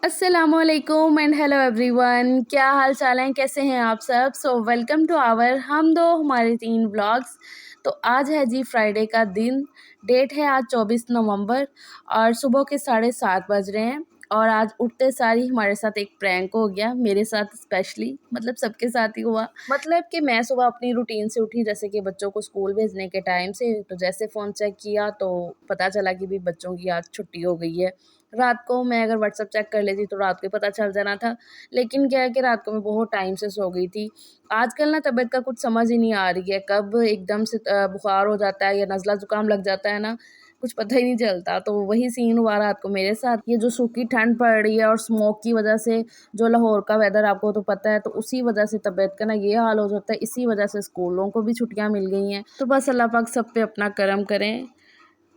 अस्सलामुअलैकुम and hello everyone, क्या हाल चाल हैं, कैसे हैं आप सब। वेलकम टू आवर हम दो हमारे तीन व्लॉग्स। तो आज है जी फ्राइडे का दिन, डेट है आज 24 नवंबर और सुबह के 7:30 बज रहे हैं। और आज उठते सार ही हमारे साथ एक प्रैंक हो गया, मेरे साथ स्पेशली, मतलब सबके साथ ही हुआ। मतलब कि मैं सुबह अपनी रूटीन से उठी, जैसे कि बच्चों को स्कूल भेजने के टाइम से, तो जैसे फ़ोन चेक किया तो पता चला कि भी बच्चों की आज छुट्टी हो गई है। रात को मैं अगर व्हाट्सएप चेक कर लेती तो रात को ही पता चल जाना था, लेकिन क्या है कि रात को मैं बहुत टाइम से सो गई थी। आजकल ना तबीयत का कुछ समझ ही नहीं आ रही है, कब एकदम से बुखार हो जाता है या नज़ला ज़ुकाम लग जाता है ना, कुछ पता ही नहीं चलता। तो वही सीन हुआ रात को मेरे साथ। ये जो सूखी ठंड पड़ रही है और स्मोक की वजह से, जो लाहौर का वेदर आपको तो पता है, तो उसी वजह से तबीयत का ना ये हाल हो जाता है। इसी वजह से स्कूलों को भी छुट्टियाँ मिल गई हैं। तो बस अल्लाह पाक सब पे अपना करम करें।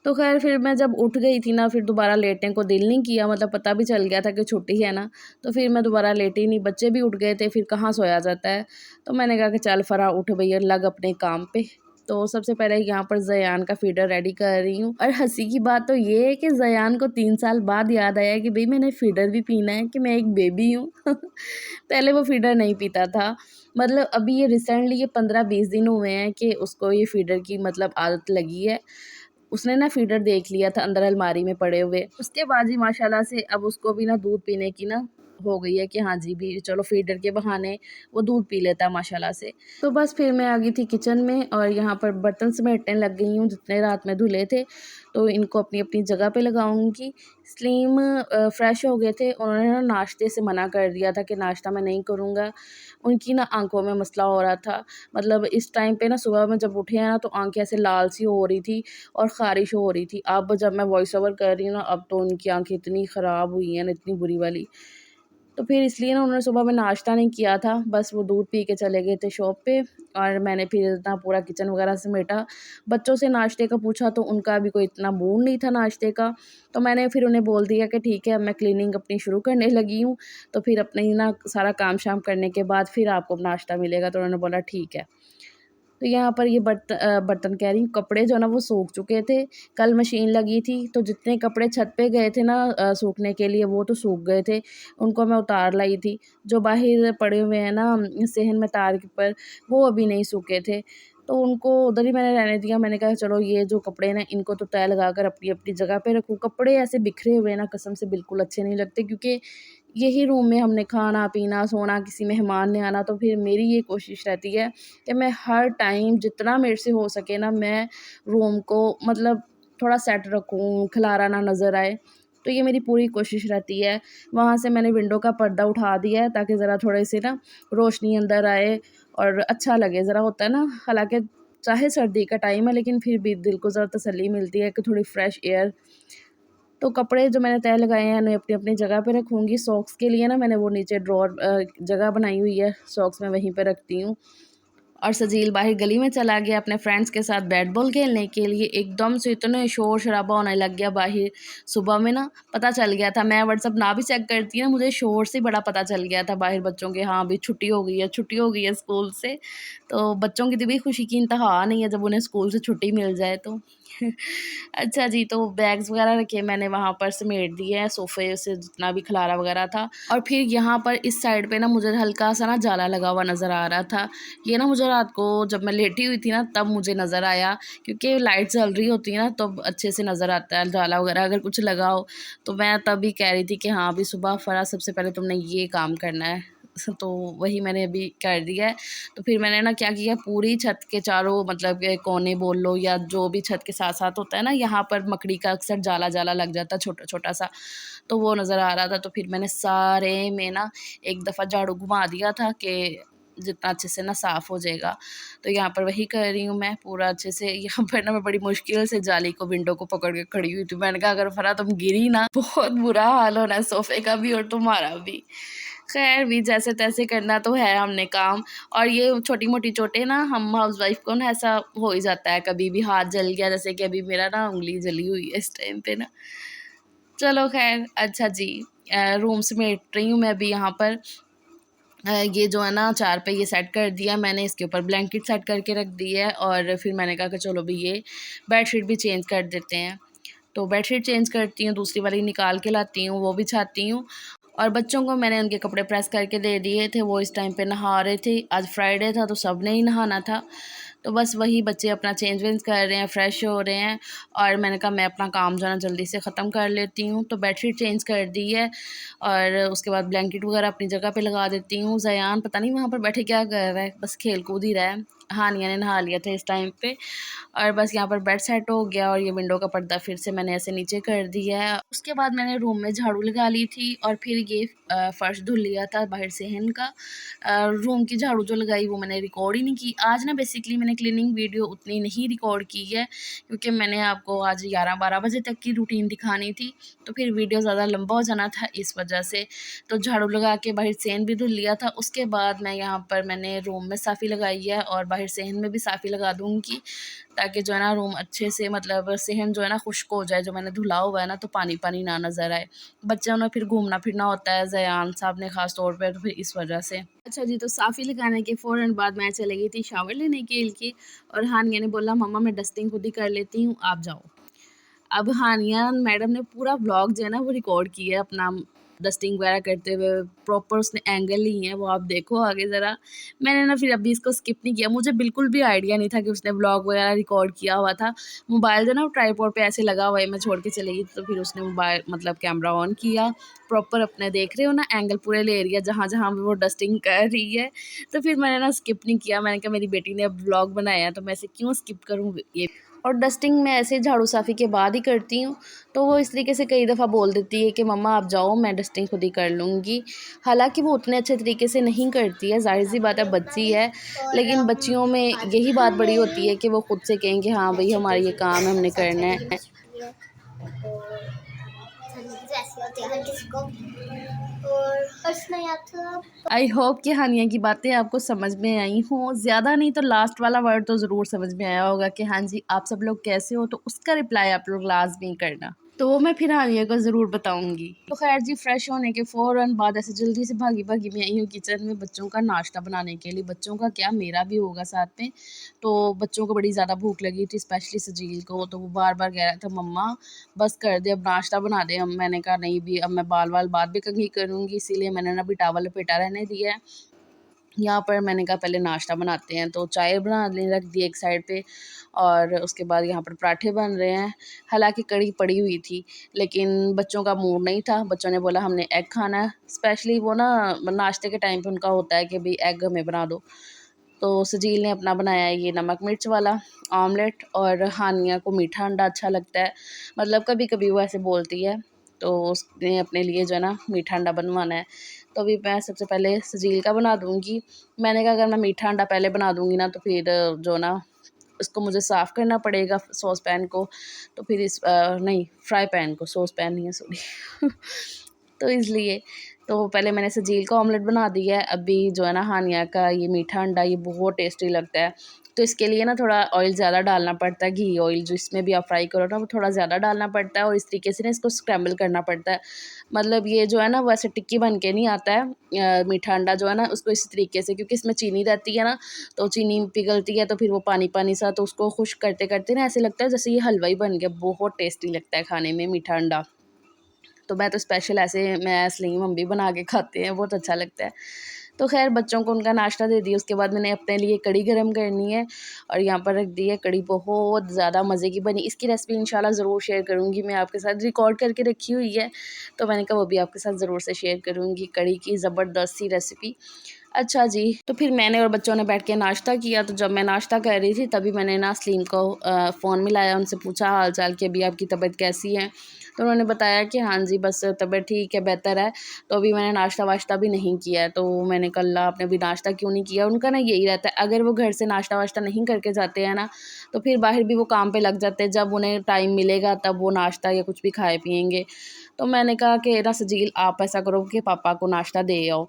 तो ख़ैर फिर मैं जब उठ गई थी ना, फिर दोबारा लेटने को दिल नहीं किया, मतलब पता भी चल गया था कि छुट्टी है ना, तो फिर मैं दोबारा लेटी नहीं। बच्चे भी उठ गए थे, फिर कहाँ सोया जाता है। तो मैंने कहा कि चल फ़रा उठ भैया, लग अपने काम पे। तो सबसे पहले यहाँ पर ज़यान का फ़ीडर रेडी कर रही हूँ। और हँसी की बात तो ये है कि ज़यान को 3 साल बाद याद आया कि भई मैंने फ़ीडर भी पीना है, कि मैं एक बेबी हूँ। पहले वो फ़ीडर नहीं पीता था। मतलब अभी ये रिसेंटली ये 15-20 दिन हुए हैं कि उसको ये फ़ीडर की मतलब आदत लगी है। उसने ना फ़ीडर देख लिया था अंदर अलमारी में पड़े हुए। उसके बाद ही माशाल्लाह से अब उसको भी ना दूध पीने की ना हो गई है कि हाँ जी, भी चलो फ़ीडर के बहाने वो दूध पी लेता है माशाल्लाह से। तो बस फिर मैं आ गई थी किचन में और यहाँ पर बर्तन समेटने लग गई हूँ, जितने रात में धुले थे। तो इनको अपनी-अपनी जगह पे लगाऊँगी। सलीम फ्रेश हो गए थे, उन्होंने ना नाश्ते से मना कर दिया था कि नाश्ता मैं नहीं करूँगा। उनकी ना आँखों में मसला हो रहा था। मतलब इस टाइम पे ना सुबह में जब उठे हैं ना, तो आँखें ऐसे लाल सी हो रही थी और ख़ारिश हो रही थी। अब जब मैं वॉइस ओवर कर रही हूँ ना, अब तो उनकी आँखें इतनी ख़राब हुई हैं ना, इतनी बुरी वाली। तो फिर इसलिए ना उन्होंने सुबह में नाश्ता नहीं किया था, बस वो दूध पी के चले गए थे शॉप पे। और मैंने फिर इतना पूरा किचन वगैरह समेटा। बच्चों से नाश्ते का पूछा तो उनका भी कोई इतना मूड नहीं था नाश्ते का। तो मैंने फिर उन्हें बोल दिया कि ठीक है, अब मैं क्लीनिंग अपनी शुरू करने लगी हूँ, तो फिर अपने ही ना सारा काम-शाम करने के बाद फिर आपको नाश्ता मिलेगा। तो उन्होंने बोला ठीक है। तो यहाँ पर ये बर्तन कह रही हूँ, कपड़े जो है ना वो सूख चुके थे। कल मशीन लगी थी, तो जितने कपड़े छत पे गए थे ना सूखने के लिए, वो तो सूख गए थे। उनको मैं उतार लाई थी। जो बाहर पड़े हुए हैं ना सहन में तार के ऊपर, वो अभी नहीं सूखे थे। तो उनको उधर ही मैंने रहने दिया। मैंने कहा चलो ये जो कपड़े हैं ना, इनको तो तह लगाकर अपनी-अपनी जगह पे रखूँ। कपड़े ऐसे बिखरे हुए ना कसम से बिल्कुल अच्छे नहीं लगते, क्योंकि यही रूम में हमने खाना-पीना, सोना, किसी मेहमान ने आना, तो फिर मेरी ये कोशिश रहती है कि मैं हर टाइम जितना मेरे से हो सके ना, मैं रूम को मतलब थोड़ा सेट रखूँ, खिलारा ना नज़र आए। तो ये मेरी पूरी कोशिश रहती है। वहाँ से मैंने विंडो का पर्दा उठा दिया है ताकि ज़रा थोड़े-से ना रोशनी अंदर आए और अच्छा लगे। ज़रा होता है ना, हालाँकि चाहे सर्दी का टाइम है, लेकिन फिर भी दिल को ज़रा तसल्ली मिलती है कि थोड़ी फ्रेश एयर। तो कपड़े जो मैंने तह लगाए हैं, मैं अपनी-अपनी जगह पे रखूँगी। सॉक्स के लिए ना मैंने वो नीचे ड्रॉअर जगह बनाई हुई है, सॉक्स मैं वहीं पे रखती हूँ। और सजील बाहर गली में चला गया अपने फ्रेंड्स के साथ बैट बॉल खेलने के लिए। एकदम से इतना शोर-शराबा होने लग गया बाहर। सुबह में ना पता चल गया था, मैं व्हाट्सएप ना भी चेक करती ना, मुझे शोर से बड़ा पता चल गया था बाहर बच्चों के, हाँ, अभी छुट्टी हो गई है, छुट्टी हो गई है स्कूल से। तो बच्चों की तो भी खुशी की इंतहा नहीं है जब उन्हें स्कूल से छुट्टी मिल जाए तो। अच्छा जी, तो बैग्स वगैरह रखे मैंने वहाँ पर समेट दिए हैं, सोफ़े से जितना भी खलारा वगैरह था। और फिर यहाँ पर इस साइड पे ना मुझे हल्का-सा ना जाला लगा हुआ नज़र आ रहा था। ये ना मुझे रात को जब मैं लेटी हुई थी ना, तब मुझे नज़र आया, क्योंकि लाइट जल रही होती है ना, तब अच्छे से नज़र आता है जाला वगैरह अगर कुछ लगा हो। तो मैं तभी कह रही थी कि हाँ, अभी सुबह फ़रा सबसे पहले तुमने ये काम करना है। तो वही मैंने अभी कर दिया है। तो फिर मैंने ना क्या किया, पूरी छत के चारों मतलब के कोने बोल लो या जो भी छत के साथ-साथ होता है ना, यहाँ पर मकड़ी का अक्सर जाला-जाला लग जाता है छोटा-छोटा सा, तो वो नज़र आ रहा था। तो फिर मैंने सारे में ना एक दफ़ा झाड़ू घुमा दिया था कि जितना अच्छे से ना साफ़ हो जाएगा। तो यहाँ पर वही कर रही हूँ मैं पूरा अच्छे से। यहाँ पर ना मैं बड़ी मुश्किल से जाली को, विंडो को पकड़ के खड़ी हुई थी। मैंने कहा अगर फ़रा तुम गिरी ना, बहुत बुरा हाल होना है सोफ़े का भी और तुम्हारा भी। ख़ैर भी जैसे-तैसे करना तो है हमने काम। और ये छोटी-मोटी चोटें ना हम हाउसवाइफ़ को ना ऐसा हो ही जाता है, कभी भी हाथ जल गया, जैसे कि अभी मेरा ना उँगली जली हुई है इस टाइम पे ना। चलो ख़ैर अच्छा जी, रूम समेट रही हूँ मैं अभी यहाँ पर। ये जो है ना चार पे ये सेट कर दिया मैंने, इसके ऊपर ब्लैंकेट सेट करके रख दी है और फिर मैंने कहा कि चलो भई ये बेडशीट भी चेंज कर देते हैं। तो बेडशीट चेंज करती हूँ, दूसरी वाली निकाल के लाती हूँ, वो बिछाती हूँ। और बच्चों को मैंने उनके कपड़े प्रेस करके दे दिए थे, वो इस टाइम पे नहा रहे थे। आज फ्राइडे था तो सब ने ही नहाना था, तो बस वही बच्चे अपना चेंज वेंज कर रहे हैं, फ्रेश हो रहे हैं। और मैंने कहा मैं अपना काम जो है ना जल्दी से ख़त्म कर लेती हूँ, तो बेडशीट चेंज कर दी है और उसके बाद ब्लैंकेट वगैरह अपनी जगह पे लगा देती हूँ। ज़यान पता नहीं वहाँ पर बैठे क्या कर रहा है, बस खेल कूद ही रहा है। हानिया ने नहा लिया था इस टाइम पे, और बस यहाँ पर बेड सेट हो गया और ये विंडो का पर्दा फिर से मैंने ऐसे नीचे कर दिया है। उसके बाद मैंने रूम में झाड़ू लगा ली थी और फिर ये फ़र्श धुल लिया था बाहर सहन का। रूम की झाड़ू जो लगाई वो मैंने रिकॉर्ड ही नहीं की। आज ना बेसिकली मैंने क्लीनिंग वीडियो उतनी नहीं रिकॉर्ड की है, क्योंकि मैंने आपको आज 11-12 बजे तक की रूटीन दिखानी थी, तो फिर वीडियो ज़्यादा लंबा हो जाना था इस वजह से। तो झाड़ू लगा के बाहर सहन भी धुल लिया था। उसके बाद मैं यहाँ पर मैंने रूम में साफ़ी लगाई है और बाहर सहन में भी साफ़ी लगा दूँगी, ताकि जो है ना रूम अच्छे से मतलब सहन जो है ना खुश्क हो जाए। जो मैंने धुला हुआ है ना तो पानी पानी ना नज़र आए। बच्चों ने फिर घूमना फिरना होता है, ज़यान साहब ने ख़ास तौर पे, तो फिर इस वजह से। अच्छा जी, तो साफ़ी लगाने के फ़ौरन बाद मैं चली गई थी शावर लेने के लिए, और हानिया ने बोला मम्मा मैं डस्टिंग खुद ही कर लेती हूँ, आप जाओ। अब हानिया मैडम ने पूरा व्लॉग जो है ना वो रिकॉर्ड किया है अपना डस्टिंग वगैरह करते हुए, प्रॉपर उसने एंगल लिए हैं, वो आप देखो आगे ज़रा। मैंने ना फिर अभी इसको स्किप नहीं किया, मुझे बिल्कुल भी आइडिया नहीं था कि उसने व्लॉग वगैरह रिकॉर्ड किया हुआ था। मोबाइल जो ना ट्राईपॉड पे ऐसे लगा हुआ है, मैं छोड़ के चली गई तो फिर उसने मोबाइल मतलब कैमरा ऑन किया, प्रॉपर अपने देख रहे हो ना एंगल पूरे ले रही है जहाँ जहाँ भी वो डस्टिंग कर रही है। तो फिर मैंने ना स्किप नहीं किया, मैंने कहा मेरी बेटी ने अब व्लॉग बनाया है तो मैं इसे क्यों स्किप करूँ ये। और डस्टिंग मैं ऐसे झाड़ू साफ़ी के बाद ही करती हूँ, तो वो इस तरीके से कई दफ़ा बोल देती है कि मम्मा आप जाओ मैं डस्टिंग खुद ही कर लूँगी। हालाँकि वो उतने अच्छे तरीके से नहीं करती है, ज़ाहिर-सी बात है बच्ची है, लेकिन बच्चियों में यही बात बड़ी होती है कि वो खुद से कहें कि हाँ भई हमारा ये काम है, हमने करना है। आई होप कि हानिया की बातें आपको समझ में आई हों, ज़्यादा नहीं तो लास्ट वाला वर्ड तो ज़रूर समझ में आया होगा कि हाँ जी आप सब लोग कैसे हो, तो उसका रिप्लाई आप लोग लाज़मी करना, तो वो मैं फिर हानिया को ज़रूर बताऊँगी। तो खैर जी, फ्रेश होने के फ़ौरन बाद ऐसे जल्दी से भागी-भागी मैं आई हूँ किचन में बच्चों का नाश्ता बनाने के लिए। बच्चों का क्या, मेरा भी होगा साथ में। तो बच्चों को बड़ी ज़्यादा भूख लगी थी, स्पेशली सजील को, तो वो बार-बार कह रहा था मम्मा बस कर दे, अब नाश्ता बना दे। अब मैंने कहा नहीं भी, अब मैं बाल-वाल बाद में कंघी करूँगी, इसीलिए मैंने ना अभी टॉवल लपेटा रहने दिया है। यहाँ पर मैंने कहा पहले नाश्ता बनाते हैं, तो चाय बनाने रख दी एक साइड पे, और उसके बाद यहाँ पर पराठे बन रहे हैं। हालाँकि कढ़ी पड़ी हुई थी, लेकिन बच्चों का मूड नहीं था, बच्चों ने बोला हमने एग खाना है। स्पेशली वो ना नाश्ते के टाइम पे उनका होता है कि भई एग हमें बना दो। तो सजील ने अपना बनाया ये नमक मिर्च वाला ऑमलेट, और हानिया को मीठा अंडा अच्छा लगता है, मतलब कभी-कभी वो ऐसे बोलती है, तो उसने अपने लिए जो है ना मीठा अंडा बनवाना है। तो अभी मैं सबसे पहले सजील का बना दूँगी। मैंने कहा अगर मैं मीठा अंडा पहले बना दूँगी ना तो फिर जो ना उसको मुझे साफ़ करना पड़ेगा सॉस पैन को, तो फिर नहीं फ्राई पैन को, सॉस पैन नहीं है सॉरी तो इसलिए तो पहले मैंने सजील का ऑमलेट बना दिया है। अभी जो है ना हानिया का ये मीठा अंडा, ये बहुत टेस्टी लगता है, तो इसके लिए ना थोड़ा ऑयल ज़्यादा डालना पड़ता है, घी ऑयल जिसमें भी आप फ्राई करो ना वो थोड़ा ज़्यादा डालना पड़ता है, और इस तरीके से ना इसको स्क्रैम्बल करना पड़ता है। मतलब ये जो है ना वैसे टिक्की बन के नहीं आता है, मीठा अंडा जो है ना उसको इस तरीके से, क्योंकि इसमें चीनी रहती है ना, तो चीनी पिघलती है तो फिर वो पानी पानी सा, तो उसको खुश्क करते करते ना ऐसे लगता है जैसे ये हलवा ही बन गया। बहुत टेस्टी लगता है खाने में मीठा अंडा। तो मैं तो स्पेशल ऐसे मैं इसलिए हम भी बना के खाते हैं, बहुत अच्छा लगता है। तो ख़ैर बच्चों को उनका नाश्ता दे दिया, उसके बाद मैंने अपने लिए कढ़ी गरम करनी है, और यहाँ पर रख दी है कढ़ी, बहुत ज़्यादा मज़े की बनी। इसकी रेसिपी इंशाल्लाह ज़रूर शेयर करूँगी, मैं आपके साथ रिकॉर्ड करके रखी हुई है, तो मैंने कहा वो भी आपके साथ ज़रूर से शेयर करूँगी, कढ़ी की ज़बरदस्त सी रेसिपी। अच्छा जी, तो फिर मैंने और बच्चों ने बैठ के नाश्ता किया, तो जब मैं नाश्ता कर रही थी तभी मैंने ना सलीम को फ़ोन मिलाया, उनसे पूछा हाल-चाल कि अभी आपकी तबीयत कैसी है? तो उन्होंने बताया कि हाँ जी, बस तबीयत ठीक है, बेहतर है। तो अभी मैंने नाश्ता-वाश्ता भी नहीं किया है, तो मैंने कहा अल्लाह आपने अभी नाश्ता क्यों नहीं किया? उनका ना यही रहता है, अगर वो घर से नाश्ता-वाश्ता नहीं करके जाते हैं ना, तो फिर बाहर भी वो काम पे लग जाते हैं, जब उन्हें टाइम मिलेगा तब वो नाश्ता या कुछ भी खाए पिएँगे। तो मैंने कहा कि ना सजील आप ऐसा करो कि पापा को नाश्ता दे आओ।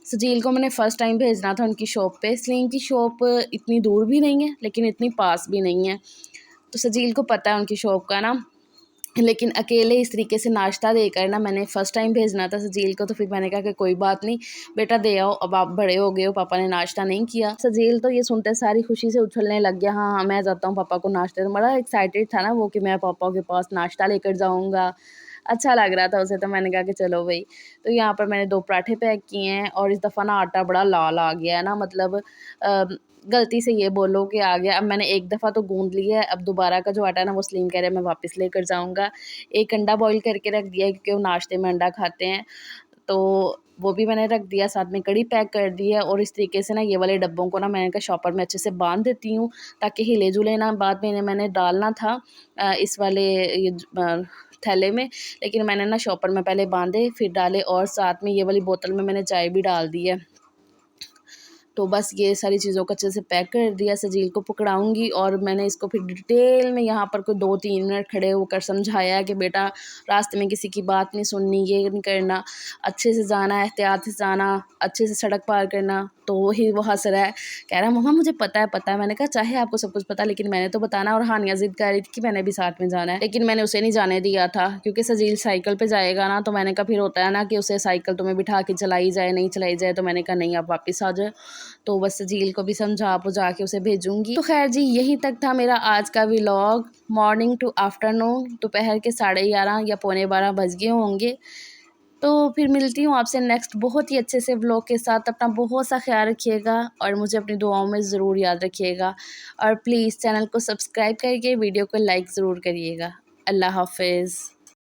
सजील को मैंने फ़र्स्ट टाइम भेजना था उनकी शॉप पे, सलीम की शॉप इतनी दूर भी नहीं है, लेकिन इतनी पास भी नहीं है। तो सजील को पता है उनकी शॉप का ना, लेकिन अकेले इस तरीके से नाश्ता देकर ना मैंने फ़र्स्ट टाइम भेजना था सजील को, तो फिर मैंने कहा कि कोई बात नहीं बेटा दे आओ, अब आप बड़े हो गए हो, पापा ने नाश्ता नहीं किया। सजील तो ये सुनते सारी खुशी से उछलने लग गया, हाँ, हाँ, मैं जाता हूँ पापा को नाश्ते, तो बड़ा एक्साइटेड था ना वो कि मैं पापा के पास नाश्ता लेकर जाऊँगा। अच्छा लग रहा था उसे, तो मैंने कहा कि चलो भई। तो यहाँ पर मैंने 2 पराठे पैक किए हैं और इस दफ़ा ना आटा बड़ा लाल आ गया है ना, मतलब गलती से ये बोलो कि आ गया। अब मैंने एक दफ़ा तो गूँध लिया है, अब दोबारा का जो आटा है ना वो सलीम कह रहा है मैं वापस लेकर जाऊँगा। एक अंडा बॉयल करके रख दिया है क्योंकि वो नाश्ते में अंडा खाते हैं, तो वो भी मैंने रख दिया, साथ में कढ़ी पैक कर दी है। और इस तरीके से ना ये वाले डब्बों को ना मैंने कहा शॉपर में अच्छे से बाँध देती हूँ ताकि हिले-जुले ना। बाद में इन्हें मैंने डालना था इस वाले ये थैले में, लेकिन मैंने ना शॉपर में पहले बाँधे फिर डाले, और साथ में ये वाली बोतल में मैंने चाय भी डाल दी है। तो बस ये सारी चीज़ों को अच्छे से पैक कर दिया। सजील को पकड़ाऊँगी और मैंने इसको फिर डिटेल में यहाँ पर कोई 2-3 मिनट खड़े होकर समझाया कि बेटा रास्ते में किसी की बात नहीं सुननी, ये नहीं करना, अच्छे से जाना, एहतियात से जाना, अच्छे से सड़क पार करना। तो वही वो हँस रहा है, कह रहा है मम्मा मुझे पता है, पता है। मैंने कहा चाहे आपको सब कुछ पता है लेकिन मैंने तो बताना। और हानिया ज़िद कर रही थी कि मैंने भी साथ में जाना है, लेकिन मैंने उसे नहीं जाने दिया था क्योंकि सजील साइकिल पे जाएगा ना, तो मैंने कहा फिर होता है ना कि उसे साइकिल तुम्हें बिठा के चलाई जाए, नहीं चलाई जाए, तो मैंने कहा नहीं आप वापस आ जाओ। तो बस झील को भी समझा-बुझा के उसे भेजूँगी। तो ख़ैर जी यहीं तक था मेरा आज का व्लॉग। मॉर्निंग टू आफ्टरनून, दोपहर के 11:30 या पौने 12 बज गए होंगे। तो फिर मिलती हूँ आपसे नेक्स्ट बहुत ही अच्छे से व्लॉग के साथ। अपना बहुत सा ख़्याल रखिएगा और मुझे अपनी दुआओं में ज़रूर याद रखिएगा। और प्लीज़ चैनल को सब्सक्राइब करके वीडियो को लाइक ज़रूर करिएगा। अल्लाह हाफ़िज़।